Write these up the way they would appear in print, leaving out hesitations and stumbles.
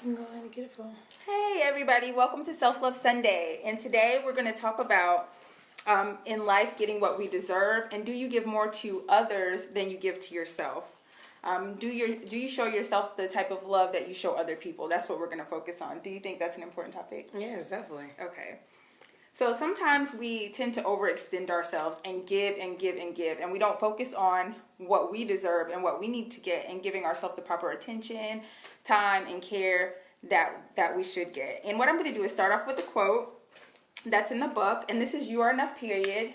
I'm going to get it for him. Hey everybody, welcome to Self Love Sunday. And today we're going to talk about in life getting what we deserve, and do you give more to others than you give to yourself? Do you show yourself the type of love that you show other people? That's what we're going to focus on. Do you think that's an important topic? Yes, definitely. Okay. So sometimes we tend to overextend ourselves and give and give and give, and we don't focus on what we deserve and what we need to get, and giving ourselves the proper attention, time, and care that we should get. And what I'm going to do is start off with a quote that's in the book, and this is You Are Enough, period.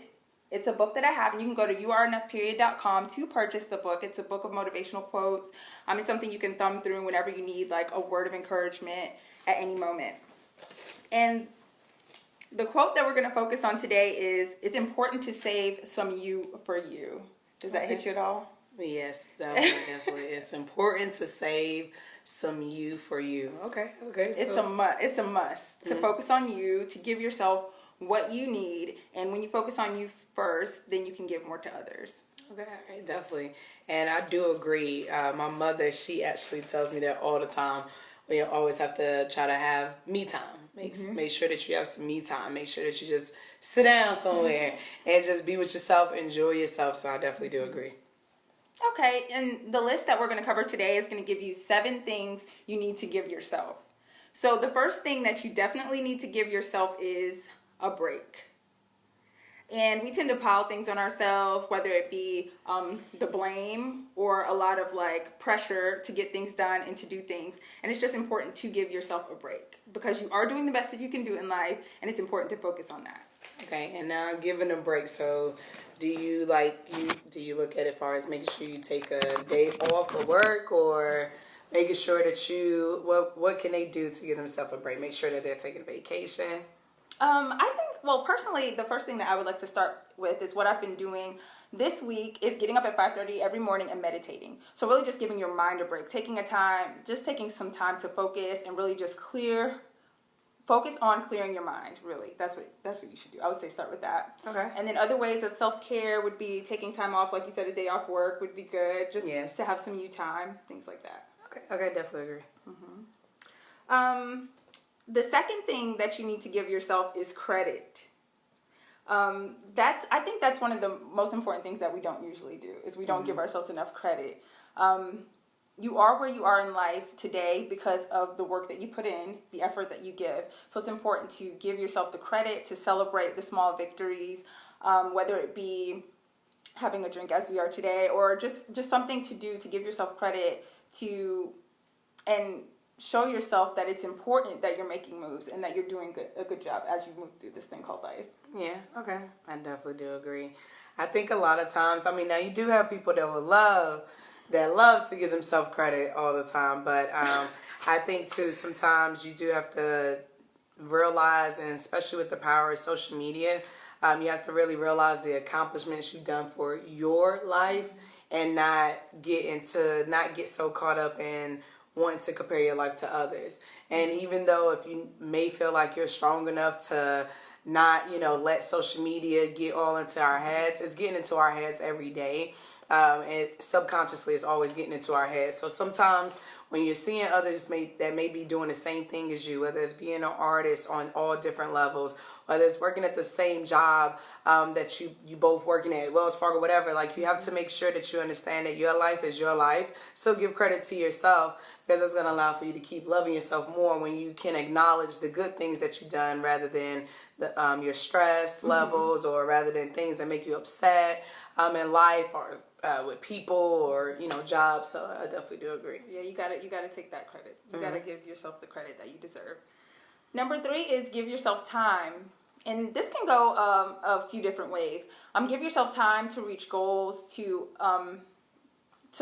It's a book that I have, and you can go to youareenoughperiod.com to purchase the book. It's a book of motivational quotes. It's something you can thumb through whenever you need like a word of encouragement at any moment. And the quote that we're going to focus on today is, it's important to save some you for you. Does that hit you at all? Yes, definitely. It's important to save some you for you. Okay. So. It's a must to focus on you, to give yourself what you need. And when you focus on you first, then you can give more to others. Okay, all right, definitely. And I do agree. My mother, she actually tells me that all the time. We always have to try to have me time. Make sure that you have some me time. Make sure that you just sit down somewhere and just be with yourself, enjoy yourself. So I definitely do agree. Okay, and the list that we're going to cover today is going to give you 7 things you need to give yourself. So the first thing that you definitely need to give yourself is a break. And we tend to pile things on ourselves, whether it be the blame or a lot of like pressure to get things done and to do things. And it's just important to give yourself a break, because you are doing the best that you can do in life, and it's important to focus on that. Okay, and now giving a break. So do you look at it as far as making sure you take a day off of work, or making sure that what can they do to give themselves a break? Make sure that they're taking a vacation. I think, well, personally, the first thing that I would like to start with is what I've been doing this week is getting up at 5:30 every morning and meditating. So really just giving your mind a break, taking some time to focus and really just focus on clearing your mind. Really, that's what you should do. I would say start with that. Okay. And then other ways of self-care would be taking time off, like you said, a day off work would be good. Just to have some you time, things like that. Okay, definitely agree. The second thing that you need to give yourself is credit. I think that's one of the most important things that we don't usually do, is we don't give ourselves enough credit. You are where you are in life today because of the work that you put in, the effort that you give. So it's important to give yourself the credit, to celebrate the small victories, whether it be having a drink as we are today, or just something to do to give yourself credit and show yourself that it's important that you're making moves and that you're doing a good job as you move through this thing called life. Yeah, okay. I definitely do agree. I think a lot of times, now you do have people that loves to give themselves credit all the time, but I think too, sometimes you do have to realize, and especially with the power of social media, you have to really realize the accomplishments you've done for your life, and not get so caught up in wanting to compare your life to others. And even though if you may feel like you're strong enough to not, let social media get all into our heads, it's getting into our heads every day. And subconsciously it's always getting into our heads. So sometimes when you're seeing others that may be doing the same thing as you, whether it's being an artist on all different levels, whether it's working at the same job that you both working at Wells Fargo, whatever, like you have to make sure that you understand that your life is your life. So give credit to yourself, because it's going to allow for you to keep loving yourself more when you can acknowledge the good things that you've done, rather than your stress levels, or rather than things that make you upset in life, or with people, or jobs. So I definitely do agree. Yeah, you gotta take that credit. You gotta give yourself the credit that you deserve. Number 3 is give yourself time, and this can go a few different ways. Give yourself time to reach goals, to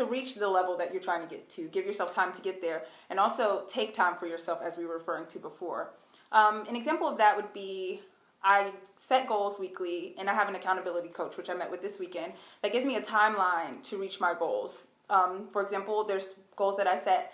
reach the level that you're trying to get to. Give yourself time to get there, and also take time for yourself, as we were referring to before. An example of that would be, I set goals weekly, and I have an accountability coach, which I met with this weekend, that gives me a timeline to reach my goals. For example, there's goals that I set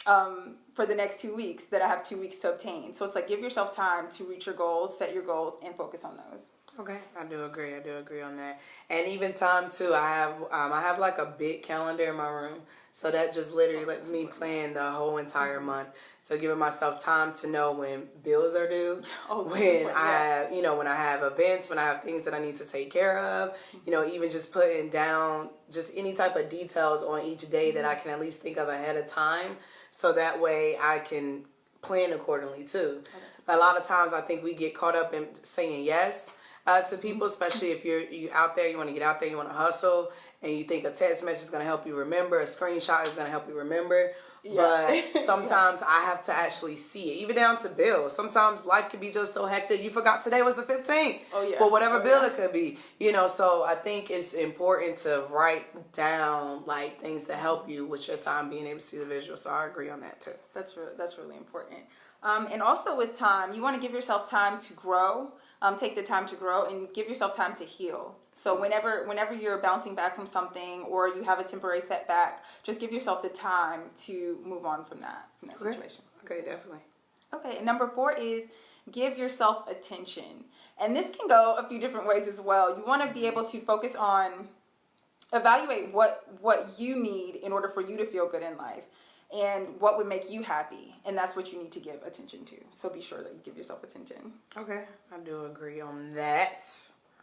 for the next 2 weeks that I have 2 weeks to obtain. So it's like, give yourself time to reach your goals, set your goals, and focus on those. Okay, I do agree. I do agree on that. And even time too. I have like a big calendar in my room, so that just literally lets me plan the whole entire month. So giving myself time to know when bills are due, when I have, when I have events, when I have things that I need to take care of, even just putting down just any type of details on each day that I can at least think of ahead of time, so that way I can plan accordingly too. A lot of times I think we get caught up in saying yes to people, especially if you out there, you want to get out there, you want to hustle, and you think a text message is going to help you remember, a screenshot is going to help you remember. Yeah. But sometimes I have to actually see it, even down to bills. Sometimes life can be just so hectic. You forgot today was the 15th for whatever bill it could be. So I think it's important to write down like things that help you with your time, being able to see the visual. So I agree on that too. That's really important. And also with time, you want to give yourself time to grow. Take the time to grow and give yourself time to heal. So whenever you're bouncing back from something or you have a temporary setback, just give yourself the time to move on from that situation. Okay, definitely. Okay, and number 4 is give yourself attention. And this can go a few different ways as well. You want to be able to focus on, evaluate what you need in order for you to feel good in life. And what would make you happy, and that's what you need to give attention to. So be sure that you give yourself attention. Okay, I do agree on that.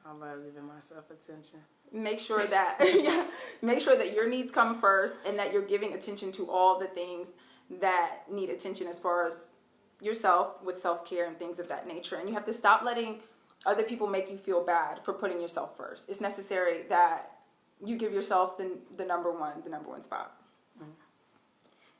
I'm about giving myself attention. Make sure that make sure that your needs come first, and that you're giving attention to all the things that need attention as far as yourself, with self-care and things of that nature. And you have to stop letting other people make you feel bad for putting yourself first. It's necessary that you give yourself the number one spot. Mm-hmm.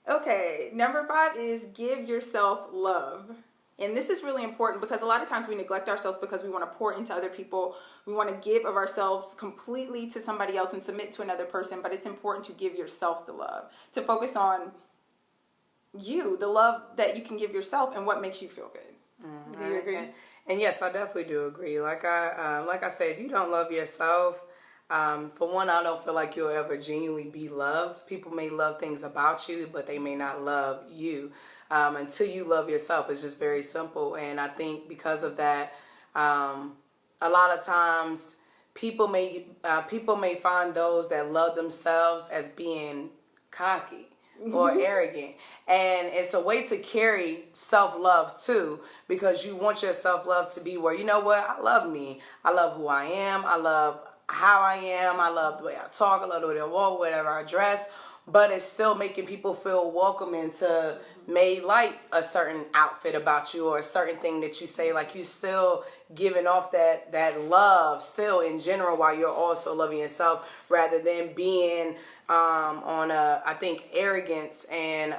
Okay, number 5 is give yourself love. And this is really important because a lot of times we neglect ourselves because we want to pour into other people. We want to give of ourselves completely to somebody else and submit to another person. But it's important to give yourself the love, to focus on you, the love that you can give yourself and what makes you feel good. Do you agree? And yes, I definitely do agree. Like I said, if you don't love yourself, for one, I don't feel like you'll ever genuinely be loved. People may love things about you, but they may not love you until you love yourself. It's just very simple. And I think because of that, a lot of times people may find those that love themselves as being cocky or arrogant. And it's a way to carry self-love too, because you want your self-love to be where, you know what, I love me. I love who I am. I love how I am. I love the way I talk. I love the way I walk, whatever I dress. But it's still making people feel welcome and to may like a certain outfit about you or a certain thing that you say. Like you still giving off that love still in general while you're also loving yourself, rather than being I think arrogance and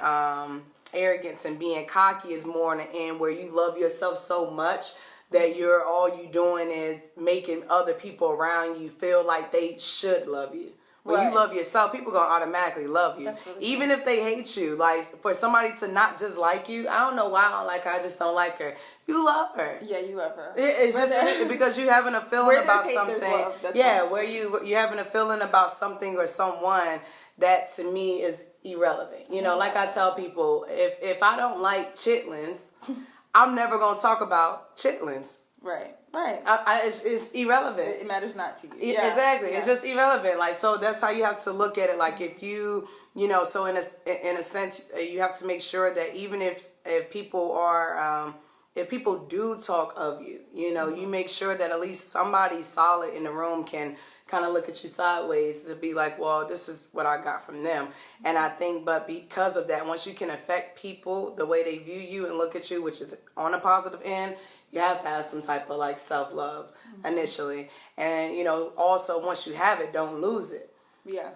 being cocky is more on the end where you love yourself so much that all you doing is making other people around you feel like they should love you. When you love yourself, people gonna automatically love you. Really even if they hate you. Like for somebody to not just like you, I don't know why I don't like her, I just don't like her. You love her. Yeah, you love her. It's just because you having a feeling about something. Yeah, where you having a feeling about something or someone that to me is irrelevant. Like I tell people, if I don't like chitlins, I'm never gonna talk about chitlins. Right. It's irrelevant. It matters not to you. Exactly. Yeah. It's just irrelevant. Like, so that's how you have to look at it. Like if you, so in a sense, you have to make sure that even if people are, if people do talk of you, you make sure that at least somebody solid in the room can kind of look at you sideways to be like, well, this is what I got from them. And I think, but because of that, once you can affect people the way they view you and look at you, which is on a positive end, you have to have some type of like self-love initially. And, also once you have it, don't lose it. Yeah.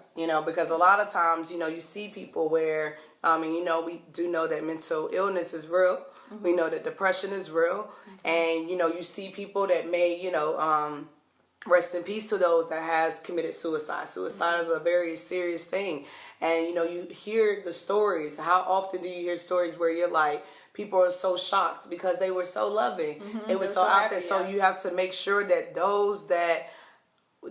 Because a lot of times, you see people where, and we do know that mental illness is real. Mm-hmm. We know that depression is real. Mm-hmm. And, you see people that may, rest in peace to those that has committed suicide. Suicide is a very serious thing. And, you hear the stories. How often do you hear stories where you're like, people are so shocked because they were so loving. Mm-hmm. They were so out there. So you have to make sure that those that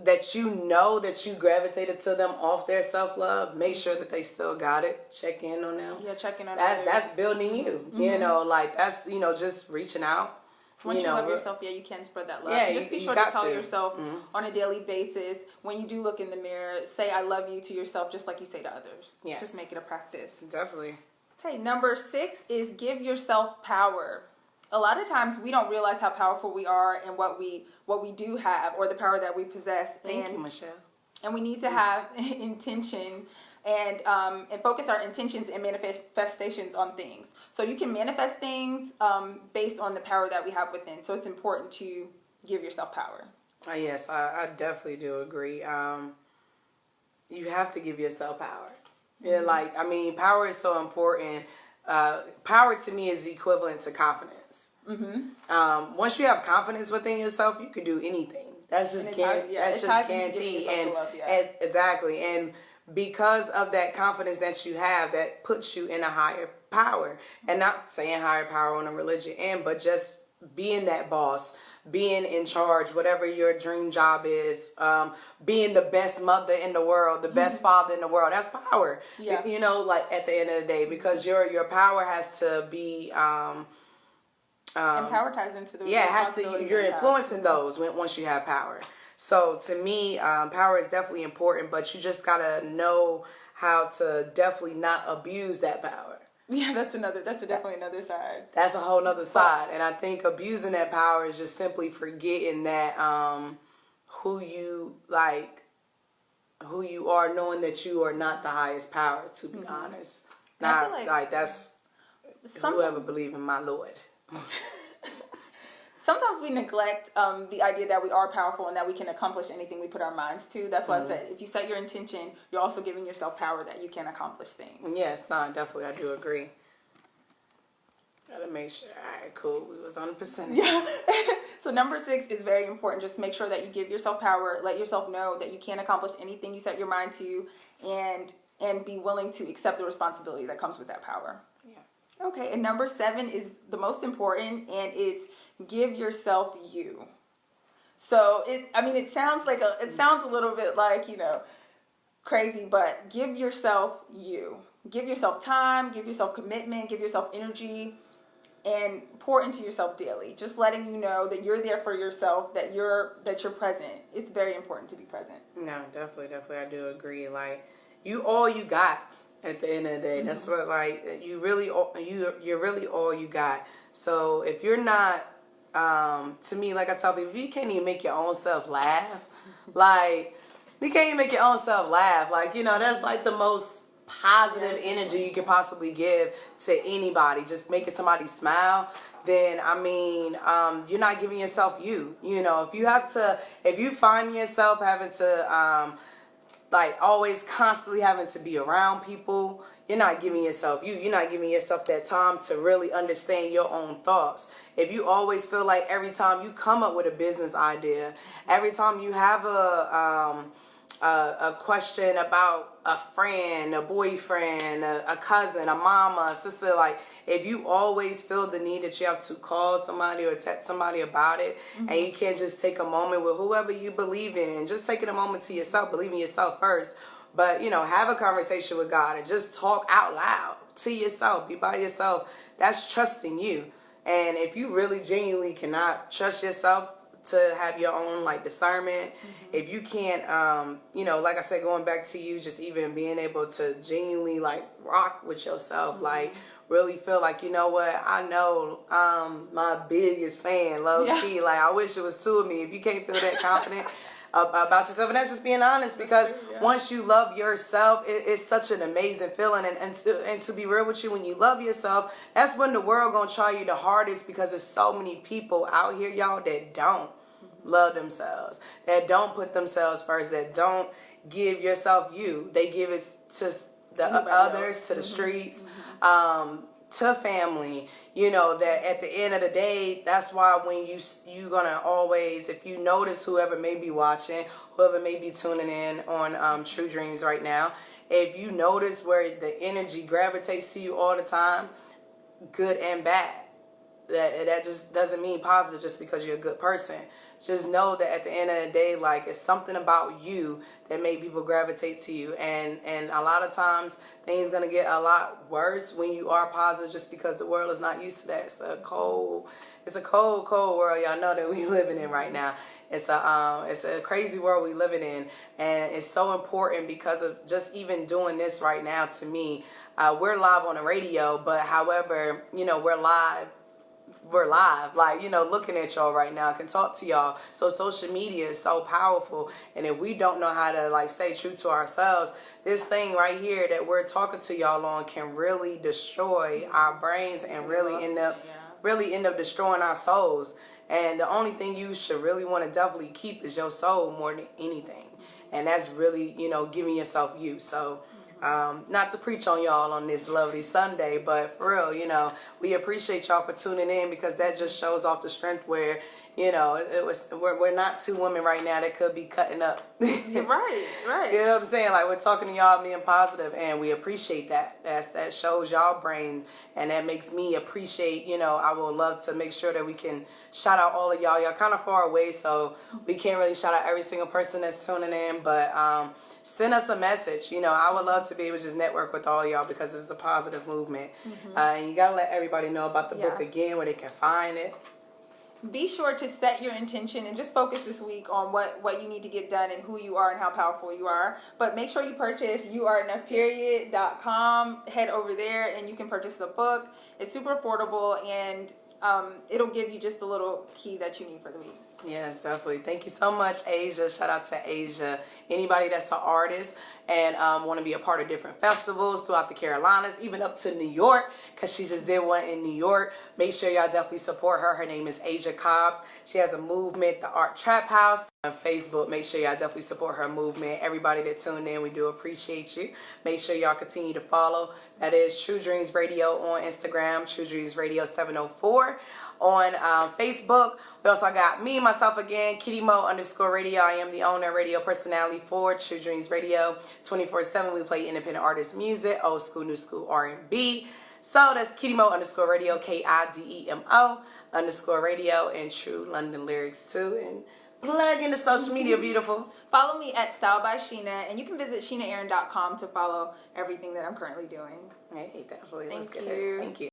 that you gravitated to them off their self-love, make sure that they still got it. Check in on them. Yeah, checking on them. That's building you. Mm-hmm. Like that's, just reaching out. Once you love yourself, you can spread that love. Yeah, Just be sure to tell yourself on a daily basis, when you do look in the mirror, say I love you to yourself just like you say to others. Yes. Just make it a practice. Definitely. Okay, number 6 is give yourself power. A lot of times we don't realize how powerful we are and what we do have, or the power that we possess. Thank you, Michelle. And we need to have intention and focus our intentions and manifestations on things. So you can manifest things based on the power that we have within. So it's important to give yourself power. Yes, I definitely do agree. You have to give yourself power. Yeah, like, I mean, power is so important. Power to me is equivalent to confidence. Once you have confidence within yourself, you can do anything. That's just guaranteed. Exactly. And because of that confidence that you have, that puts you in a higher power. And not saying higher power on a religion end, but just being that boss, being in charge, whatever your dream job is, being the best mother in the world, the best father in the world. That's power. Yeah. You know, like at the end of the day, because your power has to be and power ties into the it has to. You're influencing those once you have power. So to me, power is definitely important, but you just gotta know how to definitely not abuse that power. Yeah, that's definitely another side. That's a whole nother side, and I think abusing that power is just simply forgetting that who you are, knowing that you are not the highest power. To be honest, not like that's whoever believe in my Lord. Sometimes we neglect the idea that we are powerful and that we can accomplish anything we put our minds to. That's why I said, if you set your intention, you're also giving yourself power that you can accomplish things. Yes, no, definitely, I do agree. Gotta make sure. All right, cool. We was on the percentage. Yeah. So number 6 is very important. Just make sure that you give yourself power. Let yourself know that you can accomplish anything you set your mind to, and be willing to accept the responsibility that comes with that power. Yes. Okay, and number 7 is the most important, and it's give yourself you. So it sounds a little bit like, crazy, but give yourself you. Give yourself time, give yourself commitment, give yourself energy, and pour into yourself daily. Just letting you know that you're there for yourself, that you're present. It's very important to be present. No, definitely, I do agree. Like, you all you got at the end of the day. That's what, like, you're really all you got. So if you're not, to me, like I tell people, if you can't even make your own self laugh, like, you can't even make your own self laugh. Like, that's like the most positive energy you can possibly give to anybody. Just making somebody smile. Then, you're not giving yourself you. If you find yourself having to, always constantly having to be around people, you're not giving yourself you. You're not giving yourself that time to really understand your own thoughts. If you always feel like every time you come up with a business idea, every time you have a question about a friend, a boyfriend, a cousin, a mama, a sister, like, if you always feel the need that you have to call somebody or text somebody about it, and you can't just take a moment with whoever you believe in, just taking a moment to yourself, believe in yourself first, but, have a conversation with God and just talk out loud to yourself, be by yourself. That's trusting you. And if you really genuinely cannot trust yourself to have your own, discernment, if you can't, like I said, going back to you, just even being able to genuinely, rock with yourself, really feel like, you know what, I know I'm my biggest fan, low key. Like, I wish it was 2 of me. If you can't feel that confident about yourself, and that's just being honest, because once you love yourself, it's such an amazing feeling. And to be real with you, when you love yourself, that's when the world gonna try you the hardest, because there's so many people out here, y'all, that don't love themselves, that don't put themselves first, that don't give yourself you. They give it to the others, to the streets, to family. That at the end of the day, that's why when you gonna always, if you notice, whoever may be watching, whoever may be tuning in on True Dreams right now, if you notice where the energy gravitates to you all the time, good and bad, that just doesn't mean positive just because you're a good person. Just know that at the end of the day, like, it's something about you that made people gravitate to you. And a lot of times things going to get a lot worse when you are positive just because the world is not used to that. It's a cold world. Y'all know that we living in right now. It's a crazy world we living in. And it's so important because of just even doing this right now to me. We're live on the radio, but however, you know, we're live, like, you know, looking at y'all right now, I can talk to y'all. So social media is so powerful, and if we don't know how to, like, stay true to ourselves, this thing right here that we're talking to y'all on can really destroy our brains and really end up destroying our souls. And the only thing you should really want to definitely keep is your soul more than anything, and that's really, you know, giving yourself you. So not to preach on y'all on this lovely Sunday, but for real, you know, we appreciate y'all for tuning in, because that just shows off the strength where, you know, we're not two women right now that could be cutting up. Right. You know what I'm saying? Like, we're talking to y'all being positive, and we appreciate that. That shows y'all brain, and that makes me appreciate, you know, I would love to make sure that we can shout out all of y'all. Y'all kind of far away, so we can't really shout out every single person that's tuning in, but send us a message. You know, I would love to be able to just network with all y'all, because it's a positive movement. And you got to let everybody know about the book again, where they can find it. Be sure to set your intention and just focus this week on what you need to get done and who you are and how powerful you are. But make sure you purchase youareenoughperiod.com. Head over there and you can purchase the book. It's super affordable, and it'll give you just the little key that you need for the week. Yes, definitely. Thank you so much, Asia. Shout out to Asia. Anybody that's an artist and want to be a part of different festivals throughout the Carolinas, even up to New York, because she just did one in New York. Make sure y'all definitely support her. Her name is Asia Cobbs. She has a movement, the Art Trap House, on Facebook. Make sure y'all definitely support her movement. Everybody that tuned in, we do appreciate you. Make sure y'all continue to follow. That is True Dreams Radio on Instagram, True Dreams Radio 704 on Facebook. We also got me, myself again, Kitty Mo _radio. I am the owner, radio personality for True Dreams Radio. 24/7, we play independent artist music, old school, new school, R&B. So that's Kitty Mo _radio, KIDEMO _radio, and True London Lyrics too. And plug into social media, beautiful. Follow me at Style by Sheena, and you can visit SheenaAaron.com to follow everything that I'm currently doing. Hey, definitely. Thank you. Thank you.